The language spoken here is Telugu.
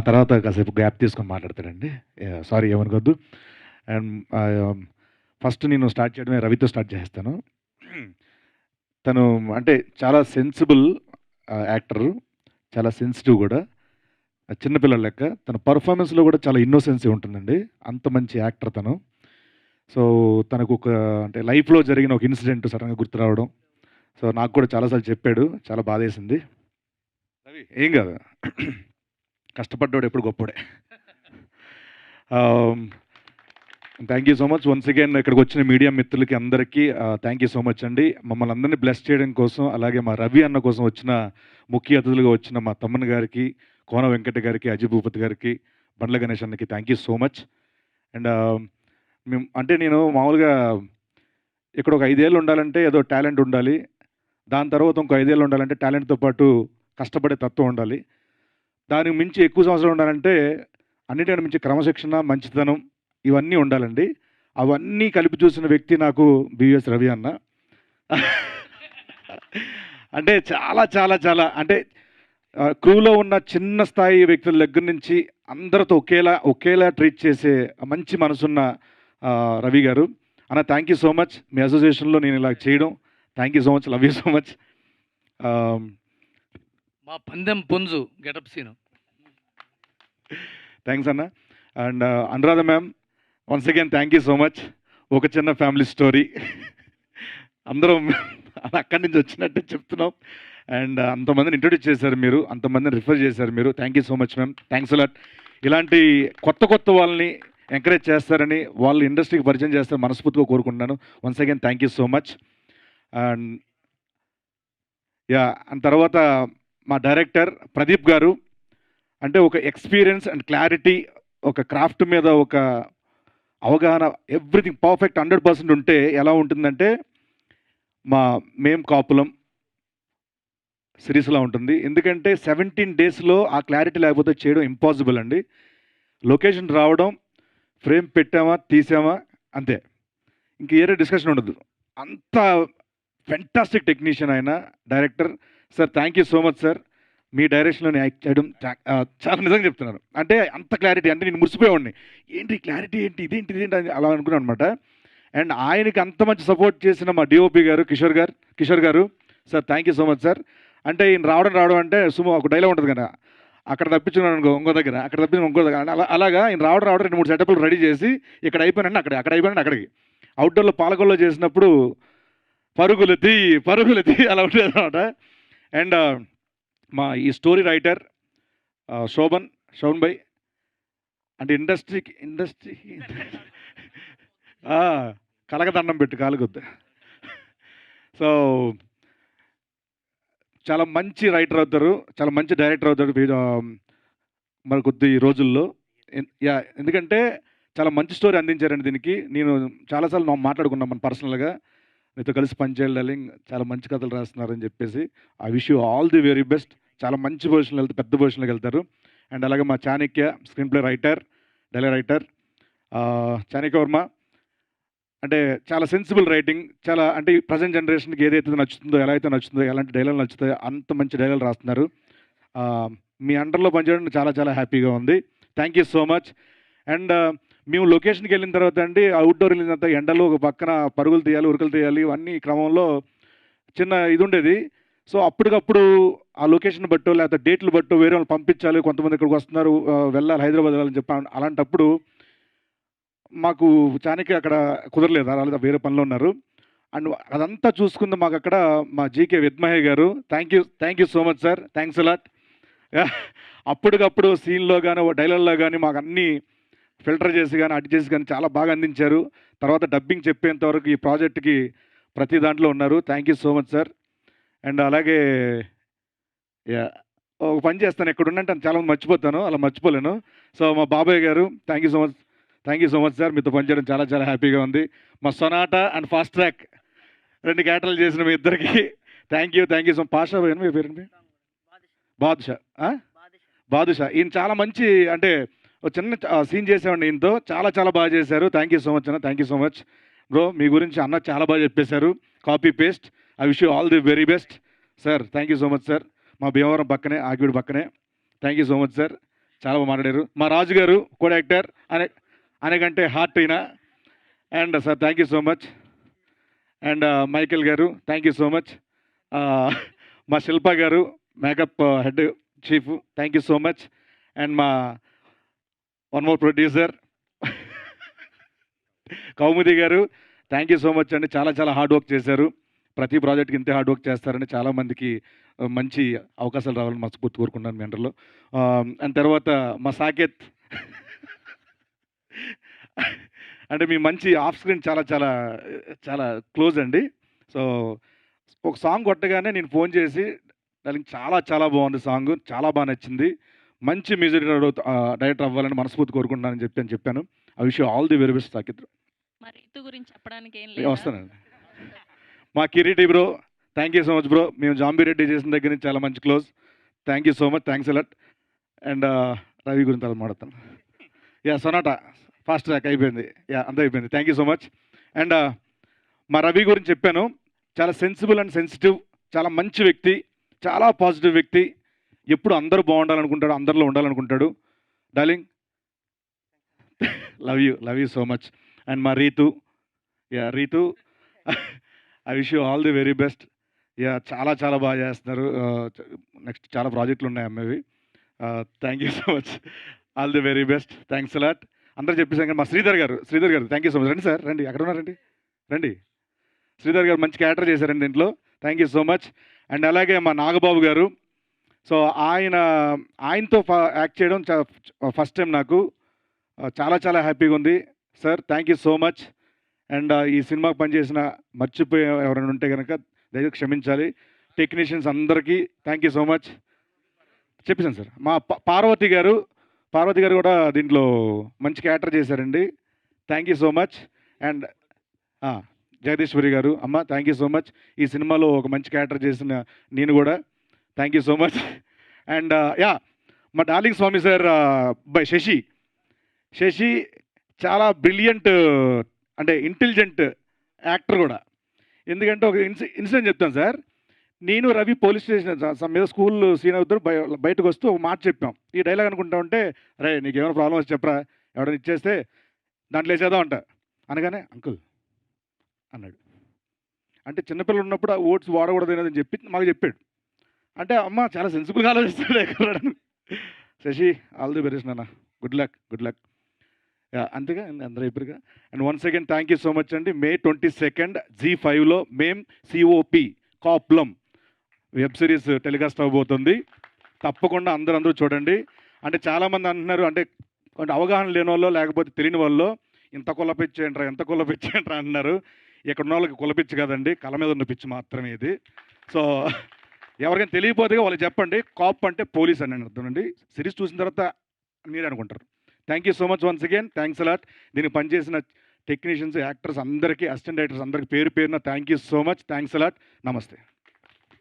తర్వాత కాసేపు గ్యాప్ తీసుకొని మాట్లాడతాడండి. సారీ ఏమనుకోవద్దు. అండ్ ఫస్ట్ నేను స్టార్ట్ చేయడమే రవితో స్టార్ట్ చేసేస్తాను. తను అంటే చాలా సెన్సిబుల్ యాక్టరు. చాలా సెన్సిటివ్ గూడా. చిన్న పిల్లోడు లెక్క. తన పెర్ఫార్మన్స్‌లో గూడా చాలా ఇన్నోసెన్సీ ఉంటుందండి. అంత మంచి యాక్టర్ తను. సో, తనకొక అంటే లైఫ్‌లో జరిగిన ఒక ఇన్సిడెంట్ సడెన్‌గా గుర్తు రావడం. సో, నాకు కూడా చాలా సార్లు చెప్పాడు. చాలా బాధేసింది. రవి ఏం గాదు. కష్టపడ్డోడు ఎప్పుడు గొప్పోడే. Thank you so much once again ఇక్కడికొచ్చిన మీడియా మిత్రులకి అందరికీ థ్యాంక్ యూ సో మచ్ అండి. మమ్మల్ని అందరినీ బ్లెస్ చేయడం కోసం, అలాగే మా రవి అన్న కోసం వచ్చిన ముఖ్య అతిథులుగా వచ్చిన మా తమ్మన్ గారికి, కోన వెంకట గారికి, అజయ్ భూపతి గారికి, బండ్ల గణేష్ అన్నకి thank you so much. And మేము అంటే నేను మామూలుగా ఇక్కడ ఒక 5 ఏళ్ళు ఉండాలంటే ఏదో టాలెంట్ ఉండాలి. దాని తర్వాత ఇంకో 5 ఏళ్ళు ఉండాలంటే టాలెంట్‌తో పాటు కష్టపడే తత్వం ఉండాలి. దానికి మించి ఎక్కువ సంవత్సరాలు ఉండాలంటే అన్నిటికన్నా మించి క్రమశిక్షణ, మంచితనం ఇవన్నీ ఉండాలండి. అవన్నీ కలిపి చూసిన వ్యక్తి నాకు బివిఎస్ రవి అన్న. అంటే చాలా చాలా చాలా అంటే క్రూలో ఉన్న చిన్న స్థాయి వ్యక్తుల దగ్గర నుంచి అందరితో ఒకేలా ట్రీట్ చేసే మంచి మనసున్న రవి గారు. అన్న థ్యాంక్ యూ సో మచ్. మీ అసోసియేషన్‌లో నేను ఇలా చేయడం. Thank you so much. Love you so much. మా పందెం పుంజు గెటప్ సీను. థ్యాంక్స్ అన్న. And Anuradha ma'am once again thank you so much. ఒక చిన్న ఫ్యామిలీ స్టోరీ. అందరం అక్కడి నుంచి వచ్చినట్టే చెప్తున్నాం. అండ్ అంతమందిని ఇంట్రొడ్యూస్ చేశారు మీరు, అంతమందిని రిఫర్ చేశారు మీరు. Thank you so much ma'am. Thanks a lot. ఇలాంటి కొత్త వాళ్ళని ఎంకరేజ్ చేస్తారని, వాళ్ళు ఇండస్ట్రీకి పరిచయం చేస్తారని మనస్ఫూర్తిగా కోరుకుంటున్నాను. Once again thank you so much. And and తర్వాత మా డైరెక్టర్ ప్రదీప్ గారు అంటే ఒక ఎక్స్పీరియన్స్ అండ్ క్లారిటీ, ఒక క్రాఫ్ట్ మీద ఒక అవగాహన, ఎవ్రీథింగ్ పర్ఫెక్ట్ 100% ఉంటే ఎలా ఉంటుందంటే మేం కాపులం సిరీస్లా ఉంటుంది. ఎందుకంటే 17 డేస్లో ఆ క్లారిటీ లేకపోతే చేయడం ఇంపాసిబుల్ అండి. లొకేషన్ రావడం, ఫ్రేమ్ పెట్టామా, తీసామా అంతే. ఇంక ఏరే డిస్కషన్ ఉండదు. అంత ఫెంటాస్టిక్ టెక్నీషియన్ ఆయన director. Sir thank you so much sir. మీ డైరెక్షన్‌లో యాక్ట్ చేయడం చాలా నిజంగా చెప్తున్నాను. అంటే అంత క్లారిటీ అంటే నేను మురిసిపోయేవాడిని. ఏంటి క్లారిటీ ఏంటి, ఇదేంటి అని అలా అనుకున్నాను అనమాట. అండ్ ఆయనకి అంత మంచి సపోర్ట్ చేసిన మా డిఓపి గారు కిషోర్ గారు sir thank you so much sir. అంటే ఈయన రావడం అంటే ఒక డైలాగ్ ఉంటుంది కదా, అక్కడ తప్పించున్నాను అనుకో ఇంకో దగ్గర, అక్కడ తప్పించిన ఇంకో దగ్గర, అలాగా ఈయన రావడం 2-3 సెటప్లు రెడీ చేసి ఇక్కడ అయిపోయినండి అక్కడ అయిపోయినండి అక్కడికి. అవుట్డోర్లో పాలకొల్లో చేసినప్పుడు పరుగులెత్తి అలా ఉండేది అనమాట. అండ్ మా ఈ స్టోరీ రైటర్ శోభన్ భాయ్ అంటే ఇండస్ట్రీ కలగదండం పెట్టి కాలుగొద్దు. సో చాలా మంచి రైటర్ అవుతారు, చాలా మంచి డైరెక్టర్ అవుతాడు మరి కొద్ది రోజుల్లో. ఎందుకంటే చాలా మంచి స్టోరీ అందించారండి దీనికి. నేను చాలాసార్లు మాట్లాడుకున్నాం మన పర్సనల్గా, మీతో కలిసి పనిచేయాలి డార్లింగ్, చాలా మంచి కథలు రాస్తున్నారని చెప్పేసి. I wish you all the very best. చాలా మంచి పొజిషన్లో వెళ్తారు, పెద్ద పొజిషన్లోకి వెళ్తారు. అండ్ అలాగే మా Chanakya screen play writer, dialogue writer Chanakya Varma అంటే చాలా సెన్సిబుల్ రైటింగ్, చాలా అంటే ప్రజెంట్ జనరేషన్కి ఏదైతే నచ్చుతుందో, ఎలా అయితే నచ్చుతుందో, ఎలాంటి డైలాగ్ నచ్చుతాయో అంత మంచి డైలాగ్ రాస్తున్నారు. మీ అండర్లో పనిచేయడం చాలా చాలా హ్యాపీగా ఉంది. Thank you so much. And మేము లొకేషన్కి వెళ్ళిన తర్వాత అండి, అవుట్డోర్ వెళ్ళిన తర్వాత ఎండలో ఒక పక్కన పరుగులు తీయాలి, ఉరుకులు తీయాలి, ఇవన్నీ క్రమంలో చిన్న ఇది ఉండేది. సో అప్పటికప్పుడు ఆ లొకేషన్ బట్టో లేకపోతే డేట్లు బట్టో వేరే వాళ్ళు పంపించాలి, కొంతమంది ఇక్కడికి వస్తున్నారు, వెళ్ళాలి, హైదరాబాద్ వెళ్ళాలని చెప్పి అలాంటప్పుడు మాకు చాణక్య అక్కడ కుదరలేదు, అలా వేరే పనిలో ఉన్నారు. అండ్ అదంతా చూసుకుంది మాకు అక్కడ మా జీకే విద్మహే గారు. Thank you so much sir. Thanks a lot. అప్పటికప్పుడు సీన్లో కానీ డైలాగ్లో కానీ మాకు అన్నీ ఫిల్టర్ చేసి కానీ అడ్జస్ట్ చేసి కానీ చాలా బాగా అందించారు. తర్వాత డబ్బింగ్ చెప్పేంత వరకు ఈ ప్రాజెక్ట్కి ప్రతి దాంట్లో ఉన్నారు. Thank you so much sir. And అలాగే ఒక పని చేస్తాను, ఎక్కడ ఉన్నంటే చాలామంది మర్చిపోతాను, అలా మర్చిపోలేను. సో మా బాబాయ్ గారు thank you so much sir. మీతో పనిచేయడం చాలా చాలా హ్యాపీగా ఉంది. మా సొనాటా అండ్ ఫాస్ట్ ట్రాక్ 2 క్యాటర్లు చేసిన మీ ఇద్దరికి thank you so much. Pasha భయ్ మీ పేరు బాదుషా. ఈయన చాలా మంచి అంటే ఒక చిన్న సీన్ చేసేవాడిని ఈయనతో, చాలా చాలా బాగా చేశారు. థ్యాంక్ యూ సో మచ్ అన్న. Thank you so much bro. మీ గురించి అన్న చాలా బాగా చెప్పేశారు, copy paste. I wish you all the very best sir. Thank you so much sir. మా భీమవరం పక్కనే, ఆకివీడు పక్కనే. Thank you so much sir. చాలా బాగా మాట్లాడారు. మా రాజు గారు కో యాక్టర్ అనేకంటే హార్ట్ అయినా. And sir thank you so much. And Michael garu thank you so much. మా శిల్ప గారు makeup head chief thank you so much. And మా వన్ మోర్ ప్రొడ్యూసర్ కౌముది గారు థ్యాంక్ యూ సో మచ్ అండి. చాలా చాలా హార్డ్ వర్క్ చేశారు. ప్రతి ప్రాజెక్ట్కి ఇంతే హార్డ్ వర్క్ చేస్తారని చాలామందికి మంచి అవకాశాలు రావాలని మనస్ఫూర్తి కోరుకున్నాను మీ అండర్లో. అండ్ తర్వాత మా సాకేత్ అంటే మీ మంచి ఆఫ్ స్క్రీన్ చాలా చాలా చాలా క్లోజ్ అండి. సో ఒక సాంగ్ కొట్టగానే నేను ఫోన్ చేసి దానికి చాలా చాలా బాగుంది సాంగ్, చాలా బాగా నచ్చింది, మంచి మ్యూజిక్ డైరెక్టర్ అవ్వాలని మనస్ఫూర్తి కోరుకుంటున్నానని చెప్పాను. I wish you all the very best Saketh. మరి రితు గురించి చెప్పడానికి ఏం లేదు. వస్తానండి. మా Kireeti bro thank you so much bro. మేము జాంబిరెడ్డి చేసిన దగ్గర నుంచి చాలా మంచి close. Thank you so much, thanks a lot. And Ravi గురించి అలా మాట్లాడతాను. యా సొనాటా ఫాస్ట్ ట్రాక్ అయిపోయింది. యా అంతా అయిపోయింది. Thank you so much. And మా రవి గురించి చెప్పాను, చాలా సెన్సిబుల్ అండ్ సెన్సిటివ్, చాలా మంచి వ్యక్తి, చాలా పాజిటివ్ వ్యక్తి, ఎప్పుడు అందరూ బాగుండాలనుకుంటాడు, అందరిలో ఉండాలనుకుంటాడు. Darling love you so much. And మా Ritu, yeah Ritu I wish you all the very best. Yeah చాలా చాలా బాగా చేస్తున్నారు. నెక్స్ట్ చాలా ప్రాజెక్టులు ఉన్నాయి అమ్మవి. Thank you so much, all the very best, thanks a lot. అందరూ చెప్పేసాం కానీ మా Sridhar garu thank you so much. రండి సార్ రండి, అక్కడ ఉన్నారండి రండి. శ్రీధర్ గారు మంచి క్యారెక్టర్ చేశారండి దీంట్లో, thank you so much. And అలాగే మా నాగబాబు గారు, సో ఆయనతో యాక్ట్ చేయడం ఫస్ట్ టైం నాకు, చాలా చాలా హ్యాపీగా ఉంది sir, thank you so much. And ఈ సినిమాకి పనిచేసిన మర్చిపోయి ఎవరైనా ఉంటే కనుక దయచేసి క్షమించాలి. టెక్నీషియన్స్ అందరికీ థ్యాంక్ యూ సో మచ్. చెప్పేసాను సార్. మా పార్వతి గారు కూడా దీంట్లో మంచి క్యారెక్టర్ చేశారండి, thank you so much. And Jagadeeswari garu అమ్మ థ్యాంక్ యూ సో మచ్. ఈ సినిమాలో ఒక మంచి క్యారెక్టర్ చేసిన నేను కూడా thank you so much. And yeah మా darling Swamy sir by Sashi చాలా బ్రిలియంట్ అంటే ఇంటెలిజెంట్ యాక్టర్ కూడా. ఎందుకంటే ఒక ఇన్సిడెంట్ చెప్తాను సార్. నేను రవి పోలీస్ స్టేషన్ మీద స్కూల్ సీన్ అవుతారు, బయటకు వస్తూ ఒక మాట చెప్పాం. ఈ డైలాగ్ అనుకుంటా ఉంటే, రే నీకేమైనా ప్రాబ్లం వచ్చి చెప్పరా, ఎవడైనా ఇచ్చేస్తే దాంట్లో వేసేద్దాం అంట అనగానే అంకుల్ అన్నాడు. అంటే చిన్నపిల్లలు ఉన్నప్పుడు ఆ ఓట్స్ వాడకూడదు అని చెప్పి మాకు చెప్పాడు. అంటే అమ్మ చాలా సెన్సిబుల్గా ఆలోచిస్తాడు ఎక్కడ. శశి ఆల్ ది బెస్ట్ నాన్న, గుడ్ లక్. అంతేగా అందరూ అయిపోరుగా. And once again thank you so much అండి. May 22 Zee5లో మేం COP కాప్లం వెబ్ సిరీస్ టెలికాస్ట్ అవ్వబోతుంది. తప్పకుండా అందరూ చూడండి. అంటే చాలామంది అంటున్నారు, అంటే అవగాహన లేని వాళ్ళు లేకపోతే తెలియని వాళ్ళు ఇంత కులపిచ్చేంట్రా అంటున్నారు. ఇక్కడ ఉన్న వాళ్ళకి కులపిచ్చి కదండి, కళ మీద ఉన్న పిచ్చి మాత్రమే ఇది. సో ఎవరికైనా తెలియకపోతే వాళ్ళకి చెప్పండి, కాప్ అంటే పోలీస్ అని అర్థం అండి. సిరీస్ చూసిన తర్వాత మీరే అనుకుంటారు. Thank you so much once again, thanks a lot. దీనికి పనిచేసిన టెక్నీషియన్స్, యాక్టర్స్ అందరికీ, అసిస్టెంట్ డైరెక్టర్స్ అందరికీ పేరున thank you so much, thanks allot. నమస్తే.